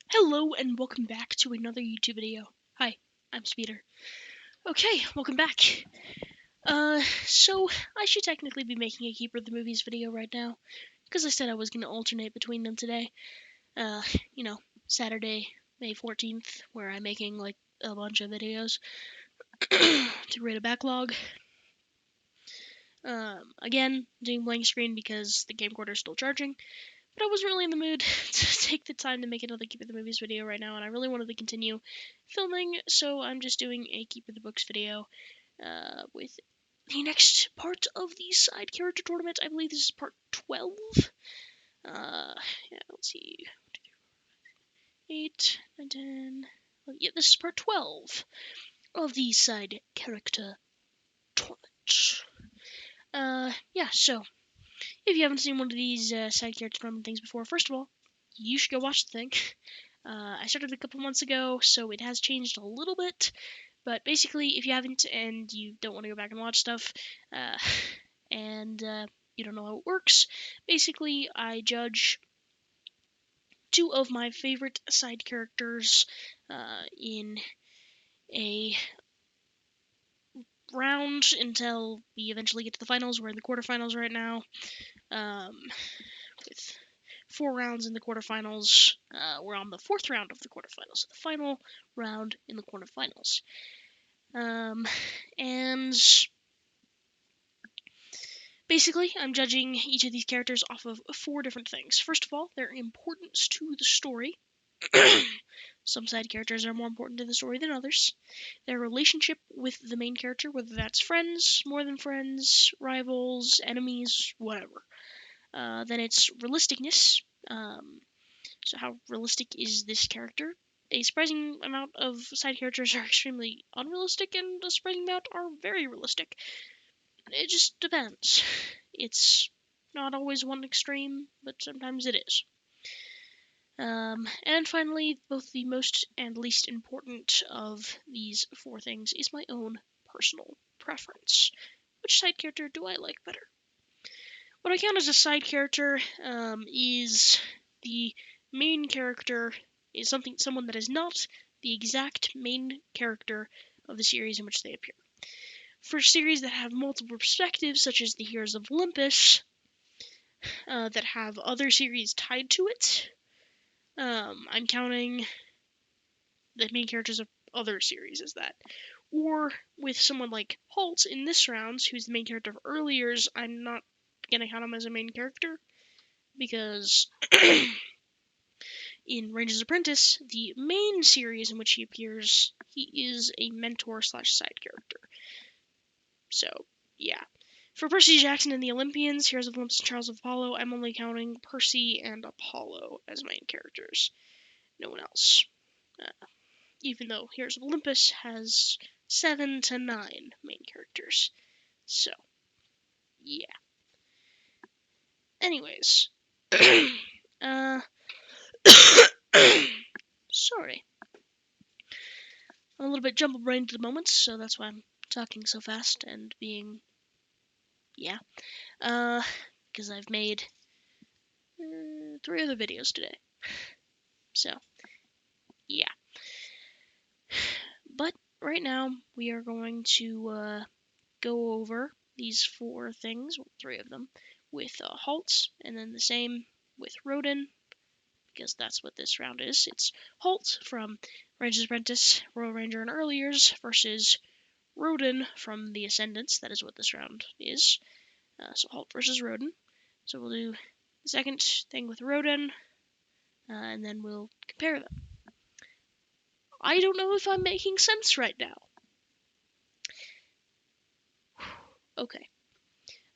Hello and welcome back to another YouTube video. Hi, I'm Speeder. Okay, welcome back. So I should technically be making a Keeper of the Movies video right now, because I said I was gonna alternate between them today. You know, Saturday, May 14th, where I'm making like a bunch of videos to create a backlog. Again, doing blank screen because the camcorder is still charging. But I wasn't really in the mood to take the time to make another Keep of the Movies video right now, and I really wanted to continue filming, so I'm just doing a Keep of the Books video with the next part of the side character tournament. I believe this is part 12. Yeah, let's see. 8, 9, 10. Well, yeah, this is part 12 of the side character tournament. Yeah, so if you haven't seen one of these side character tournament things before, first of all, you should go watch the thing. I started a couple months ago, so it has changed a little bit. But basically, if you haven't and you don't want to go back and watch stuff, and you don't know how it works, basically, I judge two of my favorite side characters in a round until we eventually get to the finals. We're in the quarterfinals right now, with 4 rounds in the quarterfinals. We're on the 4th round of the quarterfinals, so the final round in the quarterfinals. And basically, I'm judging each of these characters off of 4 different things. First of all, their importance to the story. Some side characters are more important to the story than others. Their relationship with the main character, whether that's friends, more than friends, rivals, enemies, whatever. Then it's realisticness. So how realistic is this character? A surprising amount of side characters are extremely unrealistic, and a surprising amount are very realistic. It just depends. It's not always one extreme, but sometimes it is. And finally, both the most and least important of these 4 things is my own personal preference. Which side character do I like better? What I count as a side character is the main character is someone that is not the exact main character of the series in which they appear. For series that have multiple perspectives, such as the Heroes of Olympus, that have other series tied to it, I'm counting the main characters of other series as that. Or with someone like Halt in this round, who's the main character of earlier's, I'm not gonna count him as a main character, because in Ranger's Apprentice, the main series in which he appears, he is a mentor / side character. So, yeah. For Percy Jackson and the Olympians, Heroes of Olympus and Charles of Apollo, I'm only counting Percy and Apollo as main characters. No one else. Even though Heroes of Olympus has 7 to 9 main characters. So, yeah. Anyways. Sorry. I'm a little bit jumble-brained at the moment, so that's why I'm talking so fast and being... yeah. Because I've made 3 other videos today. So, yeah. But right now, we are going to go over these 4 things, well, 3 of them, with Halt, and then the same with Roden, because that's what this round is. It's Halt from Ranger's Apprentice, Royal Ranger, and Earlier's versus Roden from the Ascendants. That is what this round is. So Halt versus Roden. So we'll do the second thing with Roden, and then we'll compare them. I don't know if I'm making sense right now. Okay.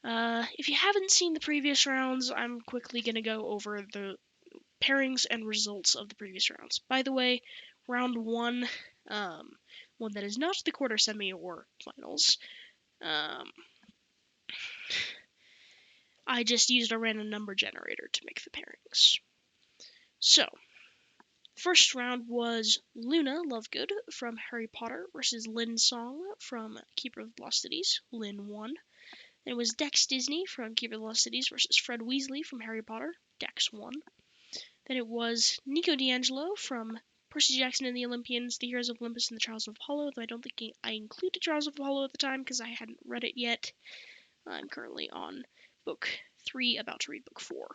If you haven't seen the previous rounds, I'm quickly going to go over the pairings and results of the previous rounds. By the way, round 1, one that is not the quarter, semi, or finals, I just used a random number generator to make the pairings. So, first round was Luna Lovegood from Harry Potter versus Lynn Song from Keeper of the Lost Cities. Lynn won. Then it was Dex Disney from Keeper of the Lost Cities versus Fred Weasley from Harry Potter. Dex won. Then it was Nico D'Angelo from Percy Jackson and the Olympians, The Heroes of Olympus, and the Trials of Apollo, though I don't think I included Trials of Apollo at the time because I hadn't read it yet. I'm currently on book 3, about to read book 4.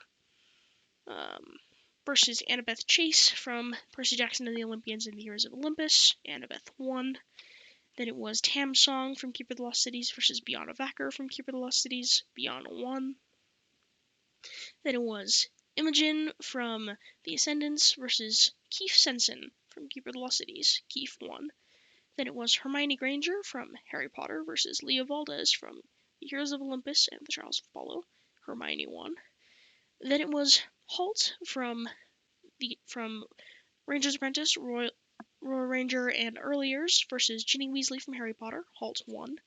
Versus Annabeth Chase from Percy Jackson and the Olympians and the Heroes of Olympus, Annabeth 1. Then it was Tam Song from Keeper of the Lost Cities versus Biana Vacker from Keeper of the Lost Cities, Biana 1. Then it was Imogen from The Ascendants versus Keith Sensen from Keeper of the Lost Cities, Keith 1. Then it was Hermione Granger from Harry Potter versus Leah Valdez from The Heroes of Olympus and the Trials of Apollo, Hermione 1. Then it was Halt from Ranger's Apprentice, Royal Ranger, and Earliers versus Ginny Weasley from Harry Potter, Halt 1.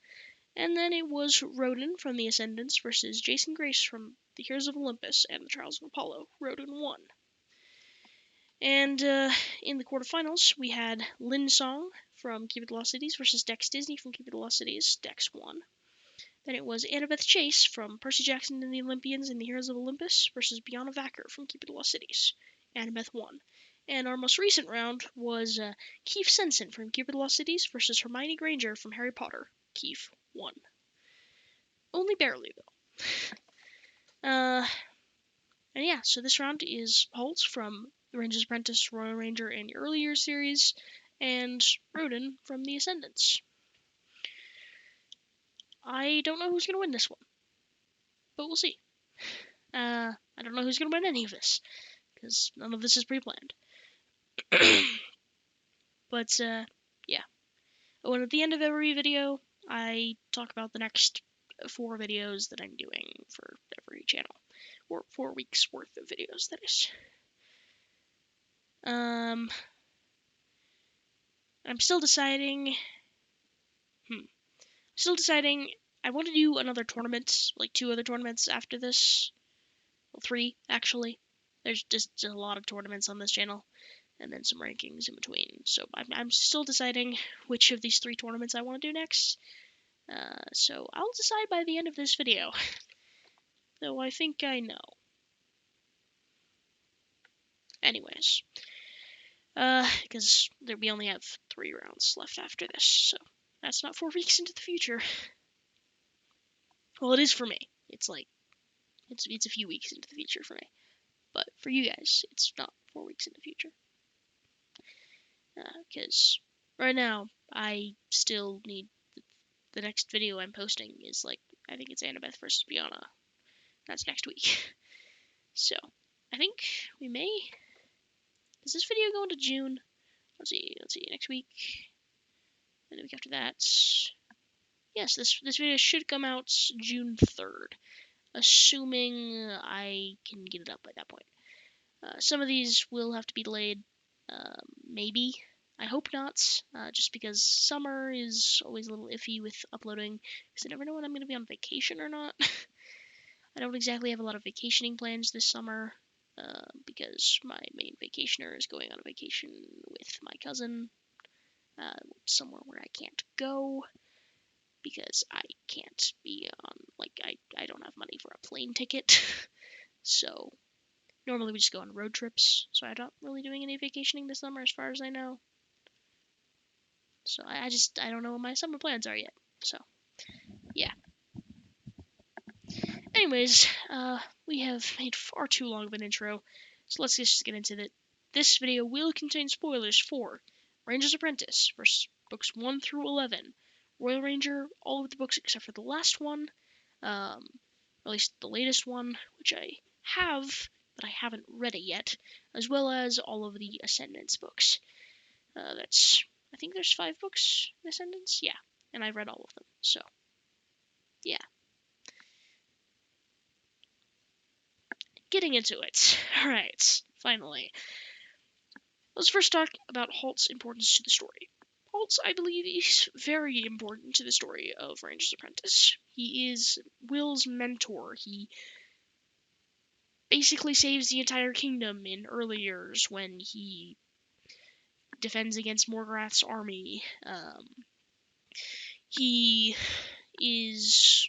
And then it was Roden from The Ascendants versus Jason Grace from The Heroes of Olympus and the Trials of Apollo, Roden 1. And in the quarterfinals, we had Lin Song from Keeper of the Lost Cities versus Dex Disney from Keeper of the Lost Cities, Dex 1. Then it was Annabeth Chase from Percy Jackson and the Olympians and the Heroes of Olympus versus Biana Vacker from Keeper of the Lost Cities, Annabeth 1. And our most recent round was Keith Sensen from Keeper of the Lost Cities versus Hermione Granger from Harry Potter, Keith 1. Only barely, though. And yeah, so this round is Halt from The Ranger's Apprentice, Royal Ranger, and the earlier series, and Roden from The Ascendants. I don't know who's going to win this one, but we'll see. I don't know who's going to win any of this, because none of this is pre-planned. But, yeah. Oh, and at the end of every video, I talk about the next 4 videos that I'm doing for every channel. Or 4 weeks worth of videos, that is. I'm still deciding... I want to do another tournament, like 2 other tournaments after this. Well, 3, actually. There's just a lot of tournaments on this channel, and then some rankings in between. So I'm still deciding which of these 3 tournaments I want to do next. So I'll decide by the end of this video. Though I think I know. Anyways. Because we only have 3 rounds left after this, so that's not 4 weeks into the future. Well, it is for me. It's like, it's a few weeks into the future for me. But for you guys, it's not 4 weeks in the future. Because right now, I still need the next video I'm posting is like, I think it's Annabeth versus Biana. That's next week. So, I think we may... Does this video go into June? Let's see, next week. And the week after that. Yes, this video should come out June 3rd. Assuming I can get it up by that point. Some of these will have to be delayed. Maybe. I hope not. Just because summer is always a little iffy with uploading. Because I never know when I'm going to be on vacation or not. I don't exactly have a lot of vacationing plans this summer. Because my main vacationer is going on a vacation with my cousin. Somewhere where I can't go. Because I can't be on, I don't have money for a plane ticket. So, normally we just go on road trips. So I'm not really doing any vacationing this summer as far as I know. So I don't know what my summer plans are yet. So, yeah. Anyways, we have made far too long of an intro. So let's just get into it. This video will contain spoilers for Ranger's Apprentice, versus books 1 through 11. Royal Ranger, all of the books except for the last one. Or at least the latest one, which I have, but I haven't read it yet. As well as all of the Ascendants books. I think there's 5 books in Ascendants? Yeah, and I've read all of them, so, yeah. Getting into it. Alright, finally. Let's first talk about Halt's importance to the story. Halt, I believe, is very important to the story of Ranger's Apprentice. He is Will's mentor. He basically saves the entire kingdom in early years when he defends against Morgoth's army. He is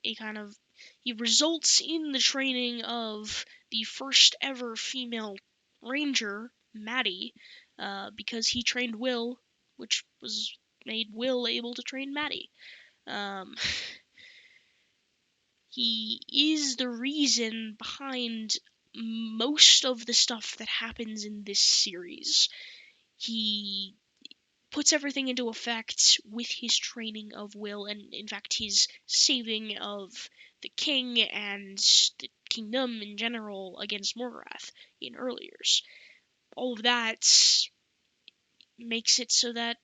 he results in the training of the first ever female ranger, Maddie, because he trained Will, which made Will able to train Maddie. He is the reason behind most of the stuff that happens in this series. He puts everything into effect with his training of Will, and in fact his saving of the king and the kingdom in general against Morgoth in early years. All of that makes it so that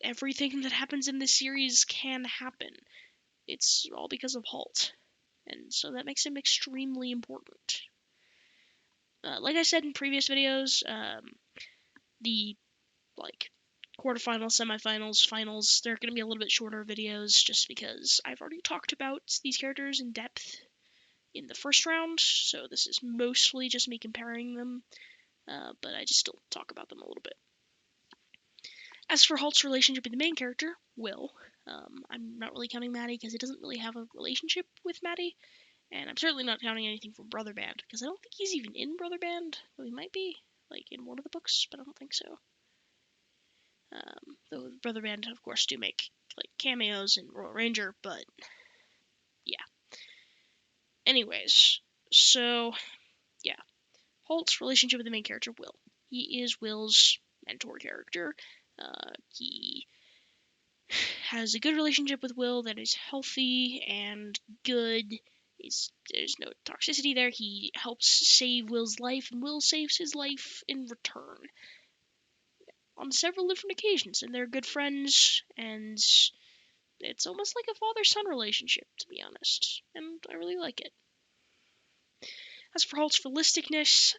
everything that happens in this series can happen. It's all because of Halt, and so that makes him extremely important. Like I said in previous videos, the quarterfinals, semifinals, finals, they're going to be a little bit shorter videos just because I've already talked about these characters in depth in the first round, so this is mostly just me comparing them, but I just still talk about them a little bit. As for Halt's relationship with the main character, Will, I'm not really counting Maddie because he doesn't really have a relationship with Maddie, and I'm certainly not counting anything from Brother Band because I don't think he's even in Brother Band, though he might be, in one of the books, but I don't think so. Though Brother Band, of course, do make cameos in Royal Ranger, but yeah. Anyways, so yeah, Halt's relationship with the main character, Will. He is Will's mentor character. He has a good relationship with Will that is healthy and good. There's no toxicity there. He helps save Will's life, and Will saves his life in return on several different occasions, and they're good friends, and it's almost like a father-son relationship, to be honest, and I really like it. As for Halt's realisticness,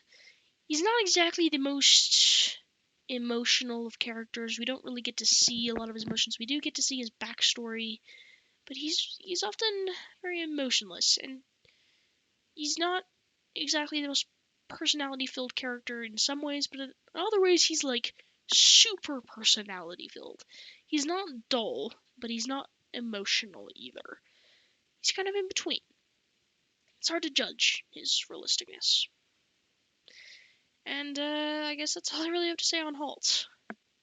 he's not exactly the most emotional of characters. We don't really get to see a lot of his emotions. We do get to see his backstory, but he's often very emotionless, and he's not exactly the most personality-filled character in some ways, but in other ways he's super personality-filled. He's not dull, but he's not emotional either. He's kind of in between. It's hard to judge his realisticness. And I guess that's all I really have to say on Halt.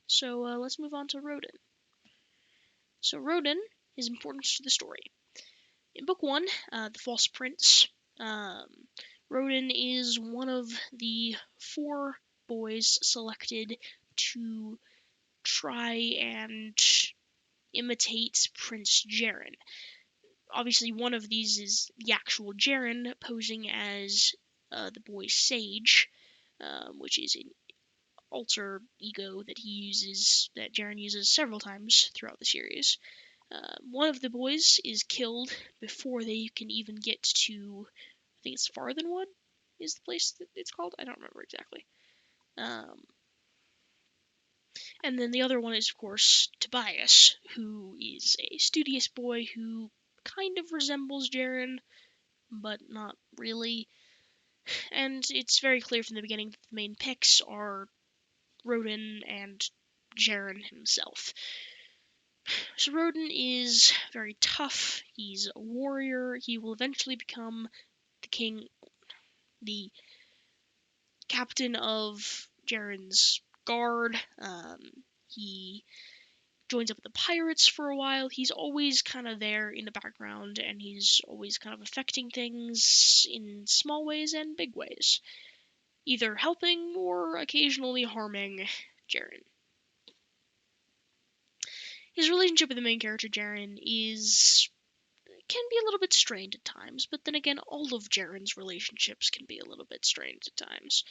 So let's move on to Roden. So Roden, his importance to the story. In Book 1, The False Prince, Roden is one of the 4 boys selected to try and imitate Prince Jaren. Obviously, one of these is the actual Jaren posing as the boy Sage, which is an alter ego that Jaren uses several times throughout the series. One of the boys is killed before they can even get to, I think it's Farthenwood is the place that it's called. I don't remember exactly. And then the other one is, of course, Tobias, who is a studious boy who kind of resembles Jaren, but not really. And it's very clear from the beginning that the main picks are Roden and Jaren himself. So Roden is very tough. He's a warrior. He will eventually become the captain of Jaren's guard. He joins up with the pirates for a while. He's always kind of there in the background, and he's always kind of affecting things in small ways and big ways, either helping or occasionally harming Jaren. His relationship with the main character, Jaren, can be a little bit strained at times, but then again, all of Jaren's relationships can be a little bit strained at times.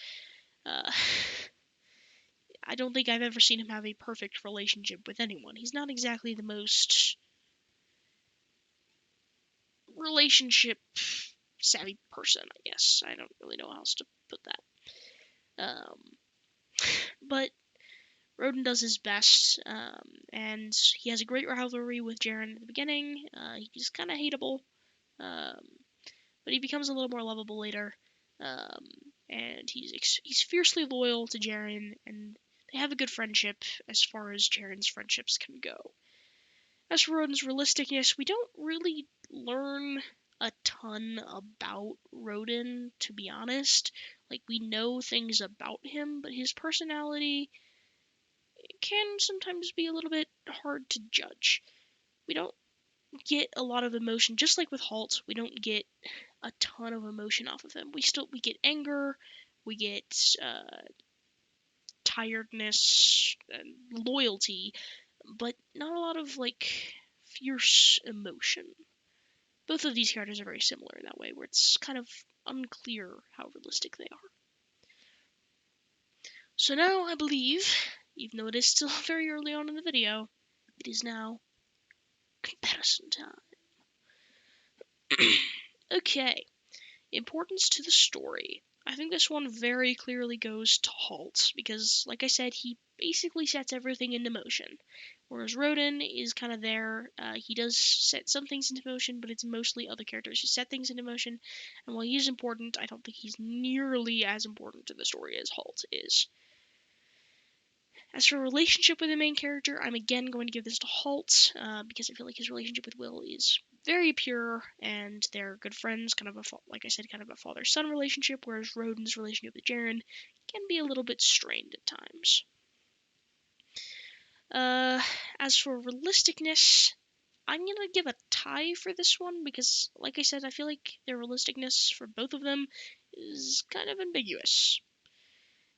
I don't think I've ever seen him have a perfect relationship with anyone. He's not exactly the most relationship savvy person, I guess. I don't really know how else to put that. But Roden does his best, and he has a great rivalry with Jaren at the beginning. He's kind of hateable, but he becomes a little more lovable later. And he's fiercely loyal to Jaren, and they have a good friendship as far as Jaren's friendships can go. As for Roden's realisticness, we don't really learn a ton about Roden, to be honest. Like, we know things about him, but his personality can sometimes be a little bit hard to judge. We don't get a lot of emotion, just like with Halt. We don't get a ton of emotion off of him. We get anger, we get tiredness and loyalty, but not a lot of like fierce emotion. Both of these characters are very similar in that way, where it's kind of unclear how realistic they are. So now I believe, even though it is still very early on in the video, it is now comparison time. Okay, importance to the story. I think this one very clearly goes to Halt, because, like I said, he basically sets everything into motion. Whereas Roden is kind of there. He does set some things into motion, but it's mostly other characters who set things into motion. And while he's important, I don't think he's nearly as important to the story as Halt is. As for relationship with the main character, I'm again going to give this to Halt, because I feel like his relationship with Will is very pure, and they're good friends, kind of like I said, kind of a father-son relationship, whereas Roden's relationship with Jaren can be a little bit strained at times. As for realisticness, I'm gonna give a tie for this one, because, like I said, I feel like their realisticness for both of them is kind of ambiguous.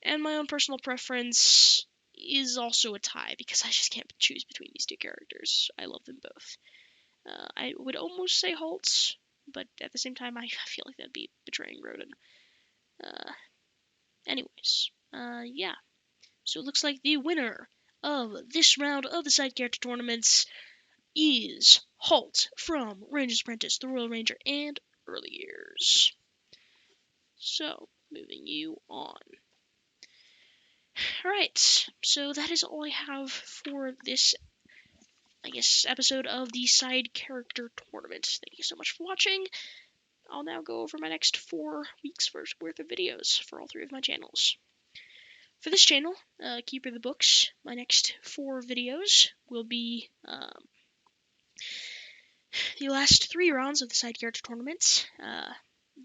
And my own personal preference is also a tie, because I just can't choose between these two characters. I love them both. I would almost say Halt, but at the same time, I feel like that'd be betraying Roden. Anyways, yeah. So it looks like the winner of this round of the side character tournaments is Halt from Ranger's Apprentice, The Royal Ranger, and Early Years. So, moving you on. Alright, so that is all I have for this, I guess, episode of the side character tournament. Thank you so much for watching. I'll now go over my next 4 weeks worth of videos for all 3 of my channels. For this channel, Keeper of the Books, my next 4 videos will be the last 3 rounds of the side character tournaments,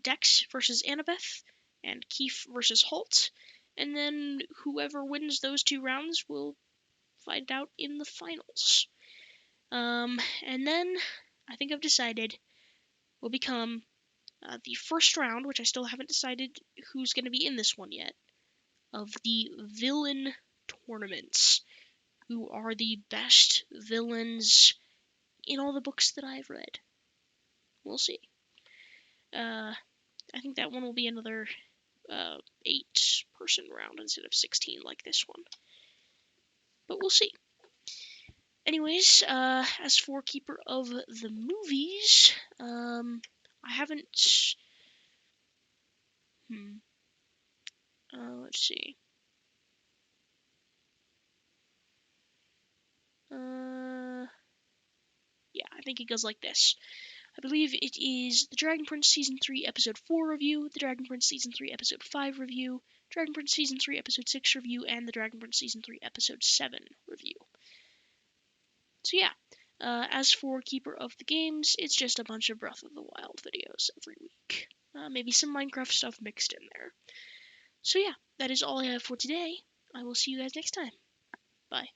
Dex versus Annabeth, and Keith versus Halt, and then whoever wins those 2 rounds will find out in the finals. And then, I think I've decided, will become the first round, which I still haven't decided who's going to be in this one yet, of the villain tournaments. Who are the best villains in all the books that I've read. We'll see. I think that one will be another 8-person round instead of 16 like this one. But we'll see. Anyways, as for Keeper of the Movies, I haven't... let's see. Yeah, I think it goes like this. I believe it is the Dragon Prince Season 3 Episode 4 review, the Dragon Prince Season 3 Episode 5 review, Dragon Prince Season 3 Episode 6 review, and the Dragon Prince Season 3 Episode 7 review. So yeah, as for Keeper of the Games, it's just a bunch of Breath of the Wild videos every week. Maybe some Minecraft stuff mixed in there. So yeah, that is all I have for today. I will see you guys next time. Bye.